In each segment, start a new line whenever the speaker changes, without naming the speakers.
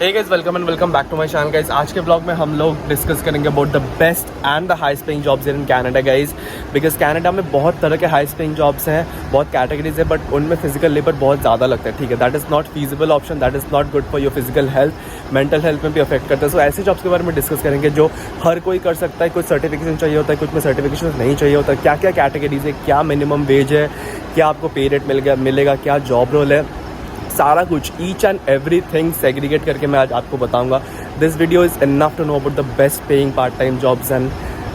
Hey guys, welcome and welcome back to my channel guys. आज के blog में हम लोग डिस्कस करेंगे about the best and the highest paying jobs in Canada guys. Because Canada में बहुत तरह के हाईएस्ट पेइंग जॉब्स हैं, बहुत कैटेगरीज है, बट उनमें फिजिकल लेबर बहुत ज़्यादा लगता है। ठीक है, that is not feasible option, that is not good for your physical health, mental health में भी अफेक्ट करता है। सो ऐसे जॉब्स के बारे में डिस्कस करेंगे जो हर कोई कर सकता है। कुछ सर्टिफिकेशन चाहिए होता है, कुछ में सर्टिफिकेशन नहीं चाहिए होता, क्या क्या कैटेगरीज है, क्या मिनिमम वेज है, क्या आपको पे रेट मिलेगा, क्या जॉब रोल है, सारा कुछ each and everything segregate करके मैं आज आपको बताऊंगा। This video is enough to know about the best paying part time jobs and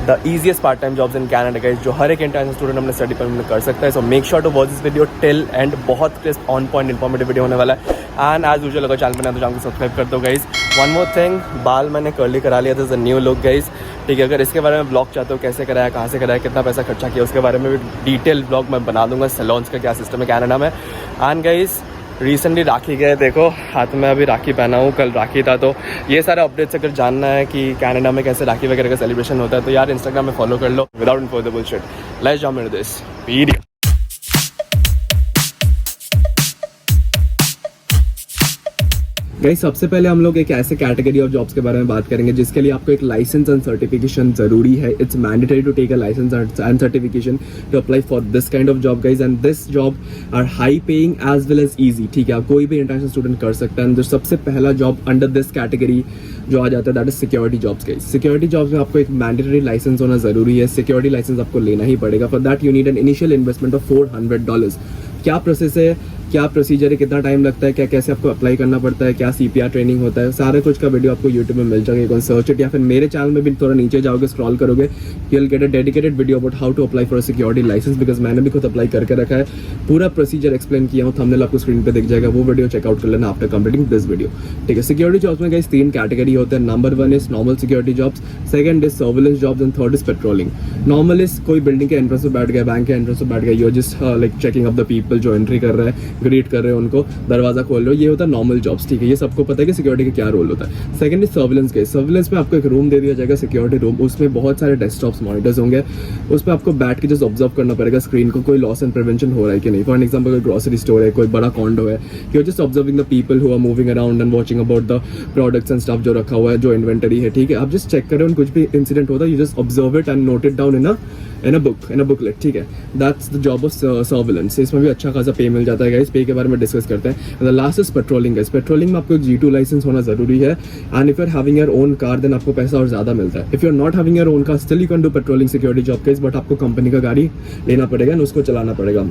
the easiest part time jobs in Canada guys, जो हर एक इंटरनेशनल स्टूडेंट अपने स्टडी पर कर सकता है। So make sure to watch this video till end. बहुत crisp on point informative video होने वाला है। एंड एज यूजुअल अगर चैनल पर तो चैनल को सब्सक्राइब कर दो गाइस। वन मोर थिंग, बाल मैंने कर्ली करा लिया था, न्यू लुक गाइस। ठीक है, अगर इसके बारे में ब्लॉग चाहते हो, कैसे कराया, कहाँ से कराया, कितना पैसा खर्चा किया, उसके बारे में भी डिटेल ब्लॉग मैं बना दूंगा। सैलून्स का क्या सिस्टम है कनाडा में। एंड गाइस रिसेंटली राखी गए, देखो हाथ में अभी राखी पहना हूँ, कल राखी था। तो ये सारे अपडेट्स अगर जानना है कि कनाडा में कैसे राखी वगैरह का सेलिब्रेशन होता है तो यार इंस्टाग्राम में फॉलो कर लो। Without further bullshit, let's jump into this video. Guys, सबसे पहले हम लोग एक ऐसे कैटेगरी ऑफ जॉब्स के बारे में बात करेंगे जिसके लिए आपको एक लाइसेंस एंड सर्टिफिकेशन जरूरी है। It's mandatory to take a licence and certification to apply for this kind of job guys. And this job are high paying as well as easy. ठीक है, कोई भी इंटरनेशनल स्टूडेंट कर सकता है। And जो सबसे पहला जॉब अंडर दिस कैटेगरी जो आ जाता है that is security jobs guys. Security jobs में आपको एक मैंडेटरी लाइसेंस होना जरूरी है। सिक्योरिटी लाइसेंस आपको लेना ही पड़ेगा। For that you need an initial investment of $400। क्या प्रोसेस है, क्या प्रोसीजर है, कितना टाइम लगता है, क्या कैसे आपको अप्लाई करना पड़ता है, क्या CPR ट्रेनिंग होता है, सारे कुछ का वीडियो आपको यूट्यूब में मिल जाएगा। यू कैन सर्च इट, या फिर मेरे चैनल में भी थोड़ा नीचे जाओगे, स्क्रॉल करोगे, you will get a dedicated video about how to apply for a security licence. Because मैंने भी खुद अप्लाई करके रखा है, पूरा प्रोसीजर एक्सप्लेन किया हूँ, थंबनेल आपको स्क्रीन पे दिख जाएगा, वो वीडियो चेकआउट कर लेना आफ्टर कंप्लीटिंग दिस वीडियो। ठीक है, सिक्योरिटी जॉब्स में गाइस 3 कैटेगरी होते हैं। Number 1 is normal security jobs, second is surveillance jobs and third is patrolling. Normal is कोई बिल्डिंग के एंट्रेंस पे बैठ गया, बैंक के एंट्रेंस पे बैठ गया, you just like checking of the people जो एंट्री कर रहे हैं, ग्रीट कर रहे हैं उनको, दरवाजा खोल रहे हो, ये होता है नॉर्मल जॉब्स। ठीक है, ये सबको पता है कि सिक्योरिटी का क्या रोल होता है। सेकंड इज सर्विलेंस के। सर्विलेंस में आपको एक रूम दे दिया जाएगा, सिक्योरिटी रूम, उसमें बहुत सारे डेस्कटॉप्स मॉनिटर्स होंगे, उसमें आपको बैठ के जस्ट ऑब्जर्व करना पड़ेगा स्क्रीन को, कोई लॉस एंड प्रिवेंशन हो रहा है कि नहीं। फॉर एग्जाम्पल कोई ग्रोसरी स्टोर है, कोई बड़ा कॉन्डो है, you are just observing the people who are moving around and watching about the products and stuff जो रखा हुआ है, जो इन्वेंटरी है। ठीक है, आप जस्ट चेक कर रहे हो, कुछ भी इंसिडेंट होता है, you just observe it and note it down in a booklet. ठीक है, that's the job of surveillance. इसमें भी अच्छा खासा पे मिल जाता है गाइस। पे के बारे में डिस्कस करते हैं। The last is patrolling guys. Patrolling में आपको एक G2 लाइसेंस होना जरूरी है। And if you are having your own car then आपको पैसा और ज्यादा मिलता है। If you are not having your own car still you can do patrolling security job guys, but आपको कंपनी का गाड़ी लेना पड़ेगा, उसको चलाना पड़ेगा।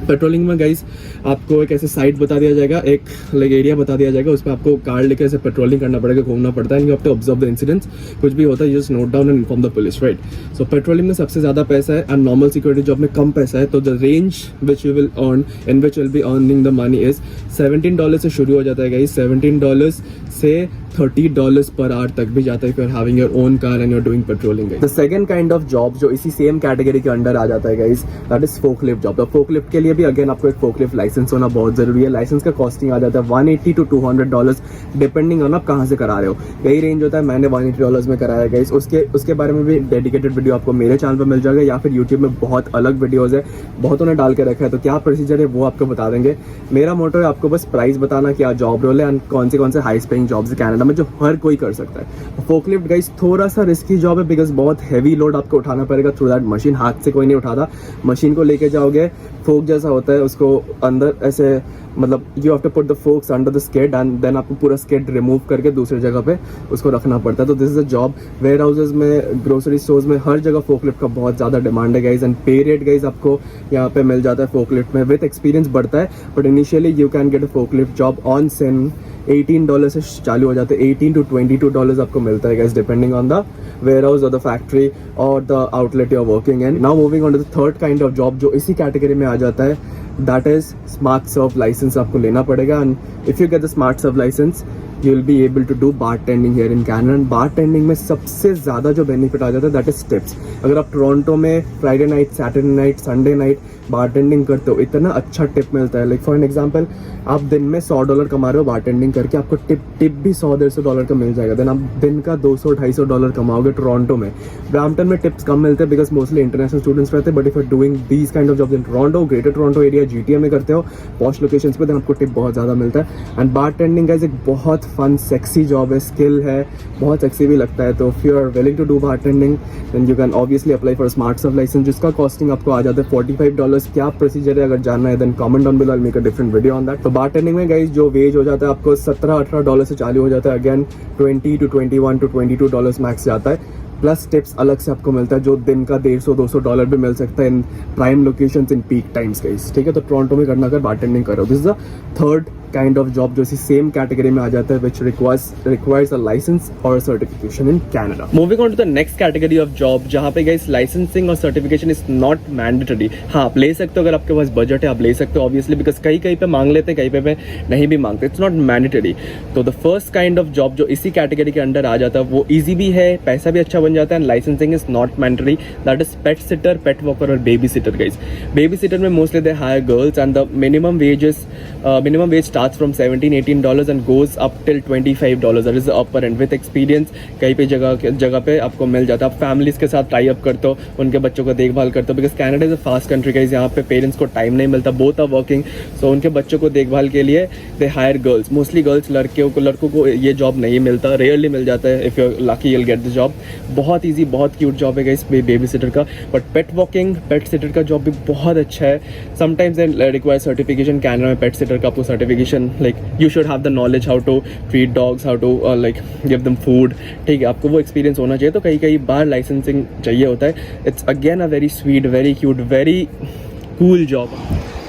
पेट्रोलिंग में गाइस आपको एक ऐसे साइट बता दिया जाएगा, एक लाइक एरिया बता दिया जाएगा, उसमें आपको कार लेकर ऐसे पेट्रोलिंग करना पड़ेगा, घूमना पड़ता है। You have to observe the incidents, कुछ भी होता है you just note down and inform the police, right. So patrolling में सबसे ज्यादा पैसा है एंड नॉर्मल सिक्योरिटी जॉब में कम पैसा है। तो the range which you will earn in which will be earning the money is $17 से शुरू हो जाता है गाइस। $17 से $30 पर आवर तक भी जाता है if you're having your own car and you're doing patrolling guys. The second kind of job जो इसी सेम कैटेगरी के अंडर आ जाता है guys, that is forklift job। तो forklift के लिए भी अगेन आपको एक forklift लाइसेंस होना बहुत जरूरी है। लाइसेंस का कॉस्टिंग आ जाता है $180 to $200 डिपेंडिंग ऑन आप कहाँ से करा रहे हो। यही रेंज होता है, मैंने $180 में कराया गाइस। उसके बारे में भी डेडिकेटेड वीडियो आपको मेरे चैनल पर मिल जाएगा, या फिर यूट्यूब में बहुत अलग वीडियोज है, बहुतों ने डाल के रखा है। तो क्या प्रोसीजर है वो आपको बता देंगे। मेरा मोटो है आपको बस प्राइस बताना, क्या जॉब रोल है एंड कौन से हाई पेइंग जॉब्स है कनाडा में जो हर कोई कर सकता है। फोकलिफ्ट गाइस थोड़ा सा रिस्की जॉब है बिकॉज बहुत हैवी लोड आपको उठाना पड़ेगा थ्रू दैट मशीन। हाथ से कोई नहीं उठाता, मशीन को लेके जाओगे, फोक जैसा होता है, उसको अंदर ऐसे मतलब you have to put the forks under the skid and then आपको पूरा स्केड रिमूव करके दूसरी जगह पे उसको रखना पड़ता है। तो this is a job. Warehouses में, ग्रोसरी स्टोर्स में, हर जगह फोकलिफ्ट का बहुत ज़्यादा डिमांड है guys. And pay rate guys आपको यहाँ पे मिल जाता है फोकलिफ्ट में, विद एक्सपीरियंस बढ़ता है। But initially you can get a forklift job on Sen $18 से चालू हो जाते हैं। $18 to $22 आपको मिलता है guys depending on the warehouse और द फैक्ट्री और the outlet you are working in. Now moving on to the third kind of job जो इसी कैटेगरी में आ जाता है, that is smart serve licence आपको लेना पड़ेगा। And if you get the smart serve licence you will be able to do bartending here in Canada. And bartending में सबसे ज़्यादा जो बेनिफिट आ जाता है दैट इज टिप्स। अगर आप टोरंटो में Friday night, Saturday night, Sunday night bartending करते हो, इतना अच्छा टिप मिलता है। लाइक फॉर एन एग्जाम्पल, आप दिन में $100 कमा रहे हो बारटेंडिंग करके, आपको टिप भी $100-150 का मिल जाएगा। देन आप दिन का $200-250 कमाओगे टोरंटो में। ब्रैम्पटन में टिप्स कम मिलते हैं बिकॉज मोस्टली इंटरनेशनल स्टूडेंट्स रहते हैं। But if you doing these kind of jobs in Toronto, greater Toronto area, GTA में करते हो, पॉश लोकेशंस पे, देन आपको टिप बहुत ज़्यादा मिलता है। एंड बारटेंडिंग गाइस एक बहुत फन सेक्सी जॉब है, स्किल है, बहुत सेक्सी भी लगता है. तो if you are willing to do bartending then you can obviously apply for smart serve licence, जिसका कॉस्टिंग आपको आ जाता है $45. क्या प्रोसीजर है, अगर जानना है then comment down below, I will make a different video on that. तो बारटेंडिंग में गाइस जो वेज हो जाता है आपको $17-18 से चालू हो जाता है. अगेन $20 to $21 to $22 मैक्स जाता है. प्लस टिप्स अलग से आपको मिलता है जो दिन का $150-200 भी मिल सकता है in prime locations in peak times guys. ठीक है, तो टोरंटो में करना, अगर बारटेंडिंग करो, this is the third kind of job जो इसी सेम कैटेगरी में आ जाता है, विच रिक्वायर्स अ लाइसेंस और certification in Canada. Moving on to the next category of job, जहाँ पे गाइस लाइसेंसिंग और सर्टिफिकेशन इज नॉट मैंडेटरी. हाँ, आप ले सकते हो अगर आपके पास बजट है, आप ले सकते हो ऑब्वियसली, बिकॉज कहीं पे मांग लेते हैं, कहीं पे नहीं भी मांगते. It's not mandatory. तो the first kind of job जो इसी कैटेगरी के अंडर आ जाता है वो ईजी भी है, पैसा भी अच्छा बन जाता है, and licensing is not mandatory. That is pet sitter, pet walker और baby sitter guys. Baby sitter में mostly they hire girls and the minimum wage starts from $17-18 and goes up till $25. That is the upper end. With experience कहीं पे जगह पे आपको मिल जाता है. आप फैमिलीज के साथ टाई अप करते हो, उनके बच्चों का देखभाल करते हो, because Canada is a fast country guys. यहाँ पे पेरेंट्स को टाइम नहीं मिलता, बोथ आर वर्किंग. सो उनके बच्चों को देखभाल के लिए दे हायर गर्ल्स, मोस्टली गर्ल्स. लड़कों को ये जॉब नहीं मिलता, रेयरली मिल जाता है. If you are lucky you will get the job. बहुत ईजी, बहुत क्यूट जॉब है गाइस बेबी सिटर का. बट पेट सिटर का जॉब भी बहुत अच्छा है. Sometimes they require certification. Canada में पेट सिटर का आपको certification, like you should have the knowledge how to treat dogs, how to like give them food. ठीक है, आपको वो एक्सपीरियंस होना चाहिए. तो कई बार लाइसेंसिंग चाहिए होता है. It's again a very sweet, very cute, very cool job.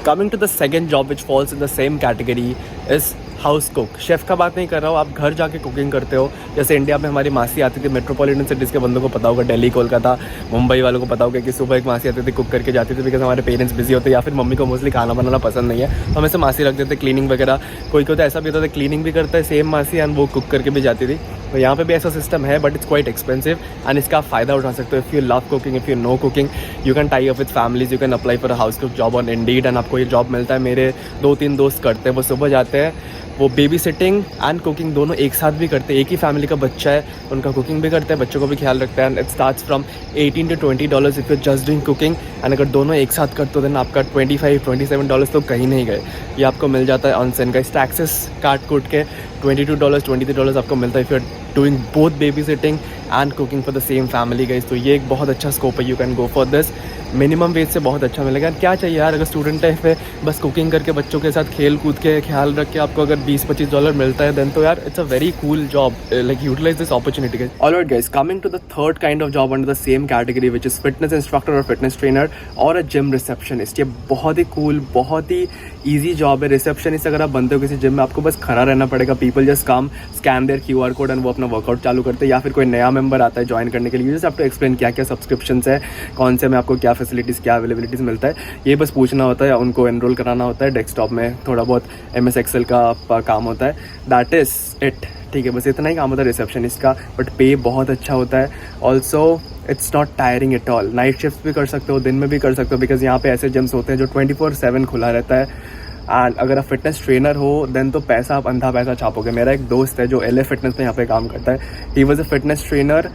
Coming to the second job which falls in the same category is house cook. Chef का बात नहीं कर रहा हूँ, आप घर जाके कुकिंग करते हो. जैसे इंडिया में हमारी मासी आती थी, मेट्रोपॉलिटन सिटीज़ के बंदों को पता होगा, दिल्ली, कोलकाता, मुंबई वालों को पता होगा कि सुबह एक मासी आती थी, कुक करके जाती थी, बिकॉज हमारे पेरेंट्स बिजी होते, या फिर मम्मी को मोस्टली खाना बनाना पसंद नहीं है, तो हम ऐसे मासी रख देते, क्लीनिंग वगैरह. कोई तो ऐसा भी होता था क्लीनिंग भी करता है सेम मासी एंड वो कुक करके भी जाती थी. तो यहाँ पे भी ऐसा सिस्टम है, but it's quite expensive and इसका आप फ़ायदा उठा सकते हो. If you love cooking, if you know cooking, you can tie up with families, you can apply for a house cook job on Indeed and आपको ये job मिलता है. मेरे 2-3 दोस्त करते हैं, वो सुबह जाते हैं, वो बेबी सिटिंग एंड कुकिंग दोनों एक साथ भी करते हैं. एक ही फैमिली का बच्चा है, उनका कुकिंग भी करते हैं, बच्चों को भी ख्याल रखते हैं. And it starts from $18 to $20 if you just doing cooking. And अगर दोनों एक साथ करते हो देन आपका $25-27 तो कहीं नहीं गए. ये आपको मिल जाता है ऑन सेन का. टैक्सेस काट कूट के $22 $23 आपको मिलता है if you are doing both babysitting and cooking for the same family guys. तो ये एक बहुत अच्छा स्कोप है, you can go for this. Minimum wage से बहुत अच्छा मिलेगा. क्या चाहिए यार, अगर स्टूडेंट लाइफ में बस कुकिंग करके बच्चों के साथ खेल कूद के ख्याल रख के आपको अगर $20-25 मिलता है देन तो यार it's a very cool job. Like utilize this opportunity guys. Alright guys, coming to the third kind of job under the same category which is fitness instructor और फिटनेस ट्रेनर और अ जिम रिसेप्शनिस्ट. ये बहुत ही cool, बहुत ही easy job है. Receptionist अगर आप बनते हो किसी जिम में, आपको बस खड़ा रहना पड़ेगा. People just come, scan their QR code and वो अपना वर्कआउट चालू करते हैं. या फिर कोई नया मेंबर आता है ज्वाइन करने के लिए, जस्ट आपको एक्सप्लेन क्या क्या सब्सक्रिप्शंस है, कौन से में आपको क्या फैसिलिटीज़, क्या अवेलेबिलिटीज़ मिलता है, ये बस पूछना होता है. उनको एनरोल कराना होता है. डेस्कटॉप में थोड़ा बहुत MS Excel का काम होता है. That is it. ठीक है, बस इतना ही काम होता है रिसेप्शनिस्ट का. बट पे बहुत अच्छा होता है. Also it's not tiring at all. Night shift भी कर सकते हो, दिन में भी कर सकते हो, बिकॉज यहाँ पे ऐसे जिम्स होते हैं जो 24/7 खुला रहता है. एंड अगर आप फिटनेस ट्रेनर हो देन तो पैसा आप अंधा पैसा छापोगे. मेरा एक दोस्त है जो LA फिटनेस में यहाँ पे काम करता है. He was a fitness trainer,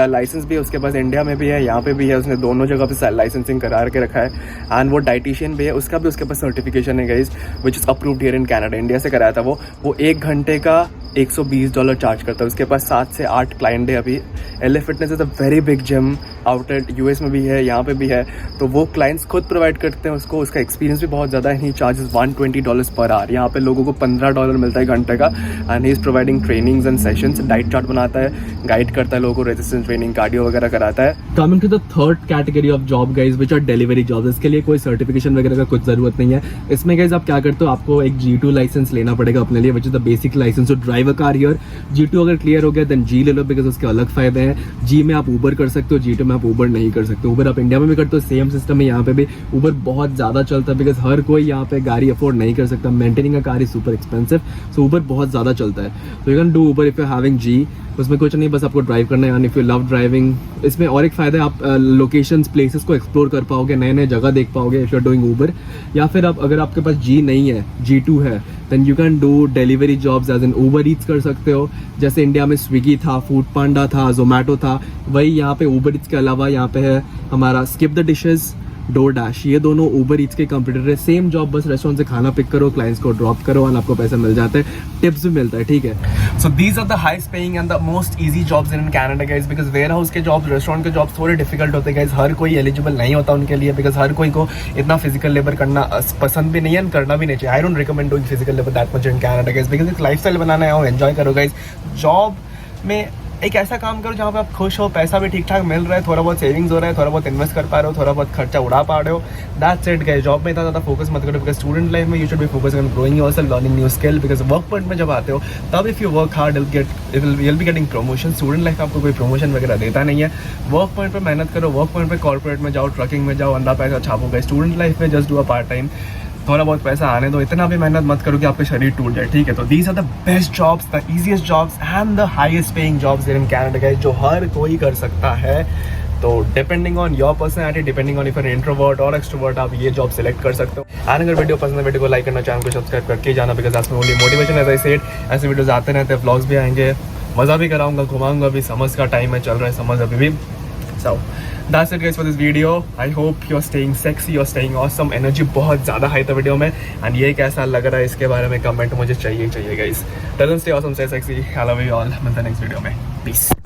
licence भी है उसके पास, इंडिया में भी है, यहाँ पे भी है. उसने दोनों जगह पे लाइसेंसिंग करा के रखा है. एंड वो डाइटिशियन भी है, उसका भी उसके पास सर्टिफिकेशन है guys which is approved here in Canada. India से कराया था वो 1 घंटे का $120 चार्ज करता है. उसके पास 7 से 8 क्लाइंट है अभी. LA fitness is a very big gym, outlet US में भी है, यहाँ पे भी है. तो वो क्लाइंट्स खुद प्रोवाइड करते हैं उसको. उसका एक्सपीरियंस भी बहुत ज़्यादा है. ही चार्जेस $120 पर आवर. यहाँ पे लोगों को $15 मिलता है घंटे का. And he is providing trainings and sessions. Diet chart बनाता है, गाइड करता है लोगों को, रेजिस्टेंस ट्रेनिंग, कार्डियो वगैरह कराता है. Coming to the third category of job guys which are delivery job. इसके लिए कोई सर्टिफिकेशन वगैरह का कुछ ज़रूरत नहीं है. इसमें गाइज आप क्या करते हो, आपको एक G2 लाइसेंस लेना पड़ेगा अपने लिए, which is the basic licence to drive a car here. G2 अगर क्लियर हो गया देन G ले लो, बिकॉज उसके अलग फायदे हैं. G में आप ऊबर कर सकते हो, G2 में आप ऊबर नहीं कर सकते. ऊबर आप इंडिया में भी करते हो, सेम सिस्टम है यहाँ पे भी. ऊबर बहुत ज़्यादा चलता है बिकॉज हर कोई यहाँ पे गाड़ी अफोर्ड नहीं कर सकता. Maintaining a car is super expensive. So Uber बहुत ज़्यादा चलता है. तो you can do Uber if you having G. उसमें कुछ नहीं, बस आपको ड्राइव करना है. इफ़ यू लव ड्राइविंग, इसमें और एक फ़ायदा है, आप लोकेशंस, प्लेसेस को एक्सप्लोर कर पाओगे, नए नए जगह देख पाओगे if you are doing Uber. या फिर आप अगर आपके पास G नहीं है, G2 है, then you can do delivery jobs as in Uber Eats कर सकते हो. जैसे इंडिया में स्विगी था, फूड पांडा था, जोमेटो था, वही यहाँ पे ऊबर ईट्स के अलावा यहाँ पे है हमारा स्किप द डिशेज़, DoorDash, ये दोनों Uber Eats के कंप्यूटर है. सेम जॉब, बस रेस्टोरेंट से खाना पिक करो, क्लाइंट्स को ड्रॉप करो और आपको पैसा मिल जाता है, टिप्स भी मिलता है. ठीक है. So these are the highest paying and the most easy jobs in Canada guys, because warehouse के जॉब्स, रेस्टोरेंट के जॉब्स थोड़े डिफिकल्ट होते हैं गाइस. हर कोई एलिजिबल नहीं होता उनके लिए, बिकॉज हर कोई को इतना फिजिकल लेबर करना पसंद भी नहीं है, करना भी नहीं चाहिए. I don't recommend doing physical labour that much in Canada guys, because एक लाइफस्टाइल बनाना है और एंजॉय करो गाइस. जॉब में एक ऐसा काम करो जहाँ पे आप खुश हो, पैसा भी ठीक ठाक मिल रहा है, थोड़ा बहुत सेविंग्स हो रहा है, थोड़ा बहुत इन्वेस्ट कर पा रहे हो, थोड़ा बहुत खर्चा उड़ा पा रहे हो. That's it guys. जॉब में इतना ज़्यादा फोकस मत करो, बिकॉज स्टूडेंट लाइफ में you should be focus on growing yourself, learning new skill. Because work point में जब आते हो तब if you work hard you'll be getting promotion. Student life आपको कोई प्रमोशन वगैरह देता नहीं है. वर्क पॉइंट पर मेहनत करो, वर्क पॉइंट पर कॉर्पोरेट में जाओ, ट्रकिंग में जाओ, अंधा पैसा छापो गाइस. स्टूडेंट लाइफ में just do a part time, थोड़ा बहुत पैसा आने दो, इतना भी मेहनत मत करो कि आपका शरीर टूट जाए. ठीक है. तो these are the best jobs, the easiest jobs and the highest paying jobs in Canada guys, जो हर कोई कर सकता है. तो depending on your personality, depending on if an introvert और एक्सट्रोवर्ट, आप ये जॉब सेलेक्ट कर सकते हो. एंड अगर वीडियो पसंद है, वीडियो को लाइक करना, चैनल को सब्सक्राइब करके जाना, because that's my only motivation. As I said, ऐसे वीडियोस आते रहते हैं, व्लॉग्स भी आएंगे, मज़ा भी कराऊंगा, घुमाऊंगा भी. समझ का टाइम है, चल रहा है समझ अभी भी. So that's it guys for this video. I hope you're staying sexy, you're staying awesome. Energy बहुत ज़्यादा हाई था वीडियो में, and ये कैसा लग रहा है इसके बारे में कमेंट मुझे चाहिए guys. Till then stay awesome, stay sexy. I love you all. मिलते हैं नेक्स्ट वीडियो में. Peace.